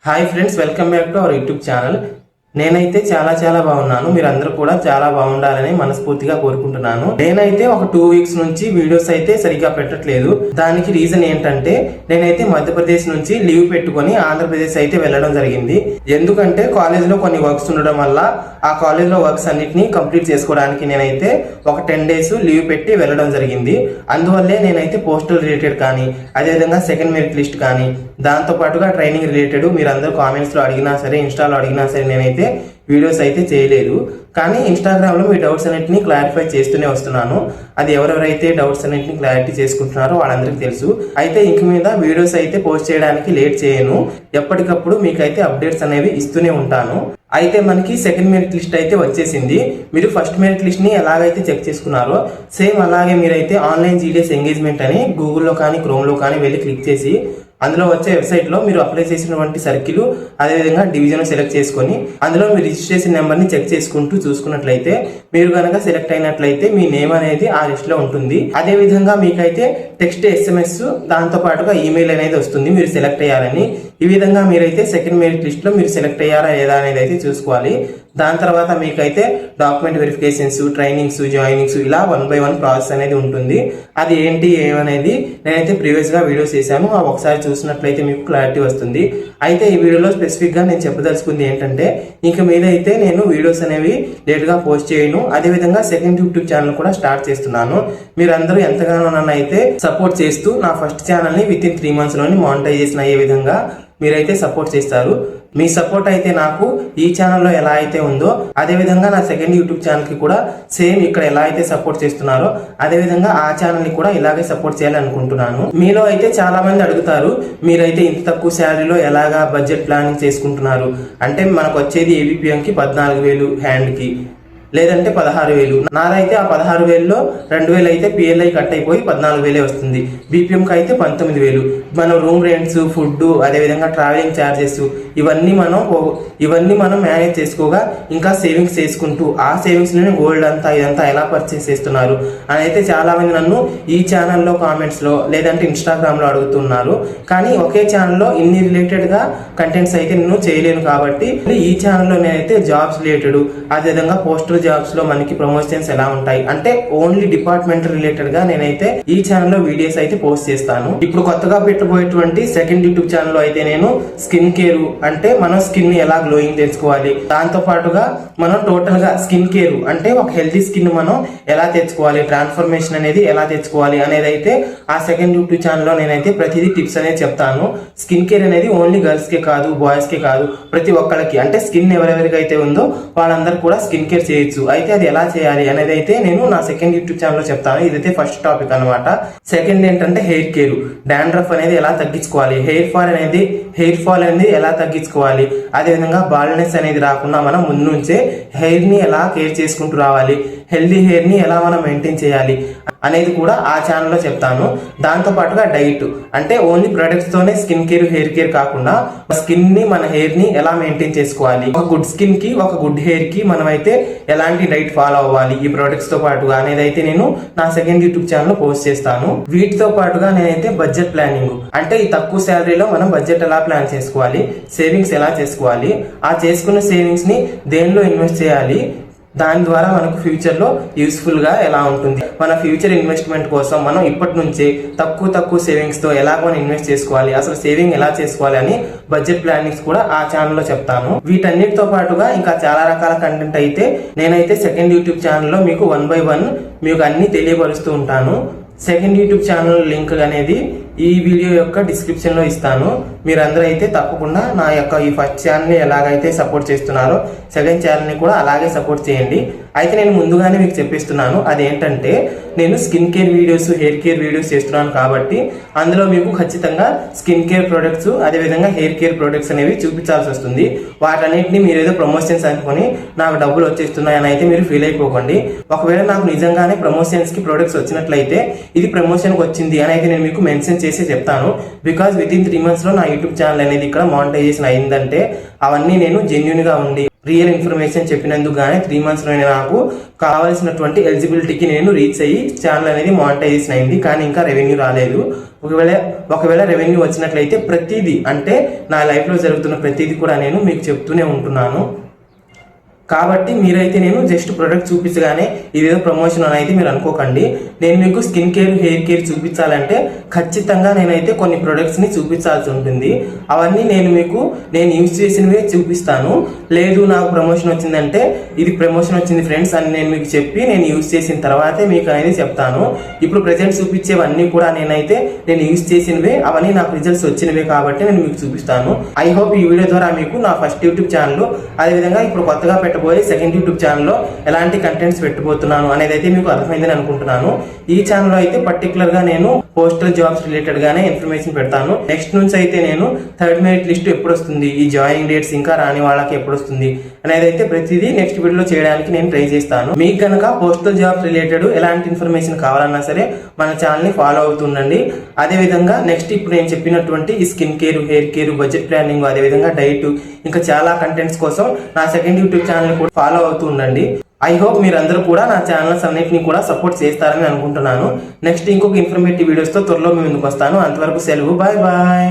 Hi friends, welcome back to our YouTube channel. నేనైతే చాలా బాగున్నాను. మీరందరూ కూడా చాలా బాగుండాలని మనస్ఫూర్తిగా కోరుకుంటున్నాను. నేనైతే ఒక 2 వీక్స్ నుంచి వీడియోస్ అయితే సరిగ్గా పెట్టట్లేదు. దానికి రీజన్ ఏంటంటే నేనైతే మధ్యప్రదేశ్ నుంచి లీవ్ పెట్టుకొని ఆంధ్రప్రదేశ్ అయితే వెళ్ళడం జరిగింది. ఎందుకంటే కాలేజ్ లో కొన్ని వర్క్స్ ఉండడం వల్ల ఆ కాలేజ్ లో వర్క్స్ అన్నిటిని కంప్లీట్ చేసుకోవడానికి నేనైతే ఒక 10 డేస్ లీవ్ పెట్టి వెళ్ళడం జరిగింది. అందువల్లే నేనైతే పోస్టల్ రిలేటెడ్ కానీ, అదేవిధంగా సెకండ్ మెరిట్ లిస్ట్ కానీ, దాంతో పాటుగా ట్రైనింగ్ రిలేటెడ్ మీరందరూ కామెంట్స్ లో అడిగినా సరే, ఇన్స్టాలో అడిగినా సరే నేనైతే వీడియోస్ అయితే చేయలేదు. కానీ ఇన్స్టాగ్రామ్ లో మీ డౌట్స్ అన్నింటినీ క్లారిఫై చేస్తూనే వస్తున్నాను. అది ఎవరెవరైతే డౌట్స్ అన్నింటినీ క్లారిటీ చేసుకుంటున్నారో వాళ్ళందరికీ తెలుసు. అయితే ఇంక మీద వీడియోస్ అయితే పోస్ట్ చేయడానికి లేట్ చేయను. ఎప్పటికప్పుడు మీకైతే అప్డేట్స్ అనేవి ఇస్తూనే ఉంటాను. అయితే మనకి సెకండ్ మెరిట్ లిస్ట్ అయితే వచ్చేసింది. మీరు ఫస్ట్ మెరిట్ లిస్ట్ ని ఎలాగైతే చెక్ చేసుకున్నారో సేమ్ అలాగే మీరైతే ఆన్లైన్ జీడిఎస్ ఎంగేజ్మెంట్ అని గూగుల్లో కానీ, క్రోమ్ లో కానీ వెళ్ళి క్లిక్ చేసి అందులో వచ్చే వెబ్సైట్ లో మీరు అప్లై చేసినటువంటి సర్కిల్, అదేవిధంగా డివిజన్ సెలెక్ట్ చేసుకొని అందులో మీ రిజిస్ట్రేషన్ నెంబర్ ని చెక్ చేసుకుంటూ చూసుకున్నట్లయితే మీరు కనుక సెలెక్ట్ అయినట్లయితే మీ నేమ్ అనేది ఆ లిస్ట్ లో ఉంటుంది. అదే విధంగా మీకైతే టెక్స్ట్, SMS, దాంతో పాటుగా ఈమెయిల్ అనేది వస్తుంది మీరు సెలెక్ట్ అయ్యారని. ఈ విధంగా మీరైతే సెకండ్ మెరిట్ లిస్ట్ లో మీరు సెలెక్ట్ అయ్యారా లేదా అనేది అయితే చూసుకోవాలి. దాని తర్వాత మీకైతే డాక్యుమెంట్ వెరిఫికేషన్స్, ట్రైనింగ్స్, జాయినింగ్స్ ఇలా 1 by 1 ప్రాసెస్ అనేది ఉంటుంది. అది ఏంటి ఏమనేది నేనైతే ప్రీవియస్ గా వీడియోస్ చేశాను. ఒకసారి చూసినట్లయితే మీకు క్లారిటీ వస్తుంది. అయితే ఈ వీడియోలో స్పెసిఫిక్ గా నేను చెప్పదలుచుకుంది ఏంటంటే ఇంక మీద అయితే నేను వీడియోస్ అనేవి లేట్ గా పోస్ట్ చేయను. అదే విధంగా సెకండ్ యూట్యూబ్ ఛానల్ కూడా స్టార్ట్ చేస్తున్నాను. మీరందరూ ఎంతగానో నన్ను అయితే సపోర్ట్ చేస్తూ నా ఫస్ట్ ఛానల్ ని విత్ ఇన్ 3 months లోని మానిటైజేషన్ అయ్యే విధంగా మీరైతే సపోర్ట్ చేస్తారు. మీ సపోర్ట్ అయితే నాకు ఈ ఛానల్లో ఎలా అయితే ఉందో అదే విధంగా నా సెకండ్ యూట్యూబ్ ఛానల్ కి కూడా సేమ్ ఇక్కడ ఎలా అయితే సపోర్ట్ చేస్తున్నారో అదే విధంగా ఆ ఛానల్ ని కూడా ఇలాగే సపోర్ట్ చేయాలని అనుకుంటున్నాను. మీలో అయితే చాలా మంది అడుగుతారు, మీరైతే ఇంత తక్కువ శాలరీలో ఎలాగా బడ్జెట్ ప్లానింగ్ చేసుకుంటున్నారు అంటే, మనకు వచ్చేది ABPM కి 14,000 హ్యాండ్ కి, లేదంటే 16,000. నాదైతే ఆ 16,000లో 2,000 అయితే PLI కట్ అయిపోయి 14,000 వస్తుంది. BPM కి అయితే 19,000. మనం రూమ్ రెంట్స్, ఫుడ్, అదేవిధంగా ట్రావెలింగ్ ఛార్జెస్ ఇవన్నీ మనం మేనేజ్ చేసుకోగా ఇంకా సేవింగ్స్ చేసుకుంటూ ఆ సేవింగ్స్ లోనే గోల్డ్ అంతా ఇదంతా ఎలా పర్చేస్ చేస్తున్నారు అని అయితే చాలా మంది నన్ను ఈ ఛానల్లో కామెంట్స్ లో లేదంటే ఇన్స్టాగ్రామ్ లో అడుగుతున్నారు. కానీ ఒకే ఛానల్లో ఇన్ని రిలేటెడ్ గా కంటెంట్స్ అయితే నేను చేయలేను కాబట్టి ఈ ఛానల్లో నేనైతే జాబ్స్ రిలేటెడ్, అదేవిధంగా పోస్టల్ జాబ్స్ లో మనకి ప్రమోషన్స్ ఎలా ఉంటాయి అంటే ఓన్లీ డిపార్ట్మెంట్ రిలేటెడ్ గా నేనైతే ఈ ఛానల్లో వీడియోస్ అయితే పోస్ట్ చేస్తాను. ఇప్పుడు కొత్తగా పెట్టబోయేటువంటి సెకండ్ యూట్యూబ్ ఛానల్లో అయితే నేను స్కిన్ కేర్ అంటే మనం స్కిన్ ని ఎలా గ్లోయింగ్ తెచ్చుకోవాలి, దాంతో పాటుగా మనం టోటల్ గా స్కిన్ కేర్ అంటే ఒక హెల్తీ స్కిన్ మనం ఎలా తెచ్చుకోవాలి, ట్రాన్స్ఫర్మేషన్ అనేది ఎలా తెచ్చుకోవాలి అనేది అయితే ఆ సెకండ్ యూట్యూబ్ ఛానల్లో నేనైతే ప్రతిదీ టిప్స్ అనేది చెప్తాను. స్కిన్ కేర్ అనేది ఓన్లీ గర్ల్స్ కే కాదు, బాయ్స్ కే కాదు, ప్రతి ఒక్కరికి అంటే స్కిన్ ఎవరెవరికి అయితే ఉందో వాళ్ళందరూ కూడా స్కిన్ కేర్ చేయొచ్చు. అయితే అది ఎలా చేయాలి అనేది అయితే నేను నా సెకండ్ యూట్యూబ్ ఛానల్లో చెప్తాను. ఇదైతే ఫస్ట్ టాపిక్ అనమాట. సెకండ్ ఏంటంటే హెయిర్ కేర్, డాండ్రఫ్ అనేది ఎలా తగ్గించుకోవాలి, హెయిర్ ఫాల్ అనేది ఎలా తగ్గించుకోవాలి, అదేవిధంగా బాల్నెస్ అనేది రాకుండా మనం ముందు నుంచే హెయిర్ ని ఎలా కేర్ చేసుకుంటూ రావాలి, హెల్దీ హెయిర్ ని ఎలా మనం మెయింటైన్ చేయాలి అనేది కూడా ఆ ఛానల్లో చెప్తాను. దాంతో పాటుగా డైట్ అంటే ఓన్లీ ప్రొడక్ట్స్ తోనే స్కిన్ కేర్, హెయిర్ కేర్ కాకుండా స్కిన్ ని, మన హెయిర్ ని ఎలా మెయింటైన్ చేసుకోవాలి, ఒక గుడ్ స్కిన్ కి, ఒక గుడ్ హెయిర్ కి మనం అయితే ఎలాంటి డైట్ ఫాలో అవ్వాలి ఈ ప్రొడక్ట్స్ తో పాటుగా అనేది అయితే నేను నా సెకండ్ యూట్యూబ్ ఛానల్ పోస్ట్ చేస్తాను. వీటితో పాటుగా నేనైతే బడ్జెట్ ప్లానింగ్ అంటే ఈ తక్కువ శాలరీలో మనం బడ్జెట్ ఎలా ప్లాన్ చేసుకోవాలి, సేవింగ్స్ ఎలా చేసుకోవాలి, ఆ చేసుకున్న సేవింగ్స్ ని దేనిలో ఇన్వెస్ట్ చేయాలి, దాని ద్వారా మనకు ఫ్యూచర్ లో యూస్ఫుల్ గా ఎలా ఉంటుంది, మన ఫ్యూచర్ ఇన్వెస్ట్మెంట్ కోసం మనం ఇప్పటి నుంచే తక్కువ సేవింగ్స్ తో ఎలా మనం ఇన్వెస్ట్ చేసుకోవాలి, అసలు సేవింగ్ ఎలా చేసుకోవాలి అని బడ్జెట్ ప్లానింగ్స్ కూడా ఆ ఛానల్లో చెప్తాను. వీటన్నిటితో పాటుగా ఇంకా చాలా రకాల కంటెంట్ అయితే నేనైతే సెకండ్ యూట్యూబ్ ఛానల్లో మీకు 1 by 1 మీకు అన్ని తెలియపరుస్తూ ఉంటాను. సెకండ్ యూట్యూబ్ ఛానల్ లింక్ అనేది ఈ వీడియో యొక్క డిస్క్రిప్షన్ లో ఇస్తాను. మీరందరూ అయితే తప్పకుండా నా యొక్క ఈ ఫస్ట్ ఛానల్ ని ఎలాగైతే సపోర్ట్ చేస్తున్నారో సెకండ్ ఛానల్ ని కూడా అలాగే సపోర్ట్ చేయండి. అయితే నేను ముందుగానే మీకు చెప్పిస్తున్నాను, అదేంటంటే నేను skin care videos, hair care videos చేస్తున్నాను కాబట్టి అందులో మీకు ఖచ్చితంగా స్కిన్ కేర్ ప్రొడక్ట్స్, అదేవిధంగా హెయిర్ కేర్ ప్రొడక్ట్స్ అనేవి చూపించాల్సి వస్తుంది. వాటన్నిటిని మీరు ఏదో ప్రమోషన్స్ అనుకుని నాకు డబ్బులు వచ్చేస్తున్నాయని అయితే మీరు ఫీల్ అయిపోకండి. ఒకవేళ నాకు నిజంగానే ప్రమోషన్స్ కి ప్రొడక్ట్స్ వచ్చినట్లయితే ఇది ప్రమోషన్ కి వచ్చింది అని అయితే నేను మీకు మెన్షన్ చేసి చెప్తాను. బికాస్ విత్ ఇన్ 3 months లో నా యూట్యూబ్ ఛానల్ అనేది ఇక్కడ మానిటైజేషన్ అయిందంటే అవన్నీ నేను జెన్యూన్ గా ఉండి రియల్ ఇన్ఫర్మేషన్ చెప్పినందుకు గానే 3 months లోనే నాకు కావాల్సినటువంటి ఎలిజిబిలిటీకి నేను రీచ్ అయ్యి ఛానల్ అనేది మానిటైజేషన్ అయింది. కానీ ఇంకా రెవెన్యూ రాలేదు. ఒకవేళ రెవెన్యూ వచ్చినట్లయితే ప్రతిదీ అంటే నా లైఫ్ లో జరుగుతున్న ప్రతిదీ కూడా నేను మీకు చెప్తూనే ఉంటున్నాను. కాబట్టి మీరైతే నేను జస్ట్ ప్రొడక్ట్ చూపించగానే ఇదేదో ప్రమోషన్ అని అయితే మీరు అనుకోకండి. నేను మీకు స్కిన్ కేర్, హెయిర్ కేర్ చూపించాలంటే ఖచ్చితంగా నేనైతే కొన్ని ప్రొడక్ట్స్ ని చూపించాల్సి ఉంటుంది. అవన్నీ నేను యూజ్ చేసినవే చూపిస్తాను. లేదు నాకు ప్రమోషన్ వచ్చిందంటే ఇది ప్రమోషన్ వచ్చింది ఫ్రెండ్స్ అని నేను మీకు చెప్పి నేను యూజ్ చేసిన తర్వాతే మీకు అనేది చెప్తాను. ఇప్పుడు ప్రెజెంట్ చూపించేవన్నీ కూడా నేను యూజ్ చేసినవే, అవన్నీ నాకు రిజల్ట్స్ వచ్చినవే కాబట్టి నేను మీకు చూపిస్తాను. ఐ హోప్ ఈ వీడియో ద్వారా మీకు నా ఫస్ట్ యూట్యూబ్ ఛానల్, అదేవిధంగా ఇప్పుడు కొత్తగా పెట్టబోయే సెకండ్ యూట్యూబ్ ఛానల్లో ఎలాంటి కంటెంట్స్ పెట్టబోతున్నాను అనేది అయితే మీకు అర్థమైందని అనుకుంటున్నాను. ఈ ఛానల్లో అయితే పర్టికులర్ గా నేను పోస్టల్ జాబ్స్ రిలేటెడ్ గానే ఇన్ఫర్మేషన్ పెడతాను. నెక్స్ట్ నుంచి అయితే నేను 3rd మెరిట్ లిస్ట్ ఎప్పుడు వస్తుంది, ఈ జాయినింగ్ డేట్స్ ఇంకా రాని వాళ్ళకి ఎప్పుడు వస్తుంది అనేది అయితే ప్రతిదీ నెక్స్ట్ వీడియోలో చేయడానికి నేను ట్రై చేస్తాను. మీకు కనుక పోస్టల్ జాబ్స్ రిలేటెడ్ ఎలాంటి ఇన్ఫర్మేషన్ కావాలన్నా సరే మన ఛానల్ ని ఫాలో అవుతుండండి. అదే విధంగా నెక్స్ట్ ఇప్పుడు నేను చెప్పినటువంటి ఈ skin care, hair care, budget planning, అదే విధంగా డైట్, ఇంకా చాలా కంటెంట్స్ కోసం నా సెకండ్ యూట్యూబ్ ఛానల్ కూడా ఫాలో అవుతూ ఉండండి. ఐ హోప్ మీరందరూ కూడా నా ఛానల్స్ అన్నింటినీ కూడా సపోర్ట్ చేస్తారని అనుకుంటున్నాను. నెక్స్ట్ ఇంకొక ఇన్ఫర్మేటివ్ వీడియోస్ తో త్వరలో మీ ముందుకు వస్తాను. అంతవరకు సెలవు, బాయ్ బాయ్.